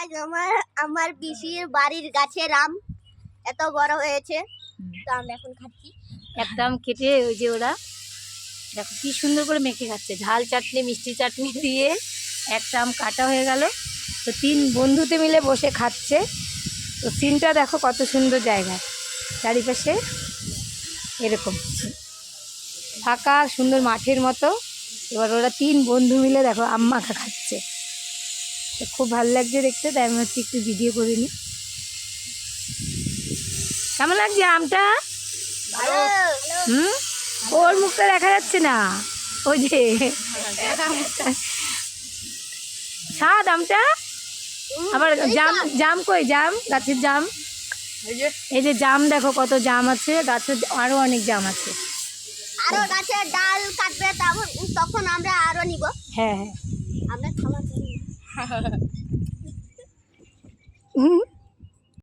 আজ আমার পিসির বাড়ির গাছের আম এত বড় হয়েছে, তো আমরা এখন খাচ্ছি। একটা আম কেটে ওই যে ওরা দেখো কি সুন্দর করে মেখে খাচ্ছে, ঝাল চাটনি মিষ্টি চাটনি দিয়ে একটা আম কাটা হয়ে গেল। তো 3 বন্ধুতে মিলে বসে খাচ্ছে। তো সিনটা দেখো কত সুন্দর জায়গা, চারিপাশে এরকম ফাঁকা সুন্দর মাঠের মতো। এবার ওরা 3 বন্ধু মিলে দেখো আম মাখা খাচ্ছে, তো খুব ভালো লাগছে দেখতে, তাই আমি হচ্ছে একটু ভিডিও করে নিই। কেমন লাগছে আমটা? ভালো। ওর মুখটা দেখা যাচ্ছে না, ওই যে স্বাদ আমটা। আবার জাম, জাম কই জাম, গাছের জাম, এই যে জাম দেখো কত জাম আছে গাছে, আরো অনেক জাম আছে। আরো গাছের ডাল কাটবে, তখন আমরা আরো নিব। হ্যাঁ হ্যাঁ আমরা খাওয়া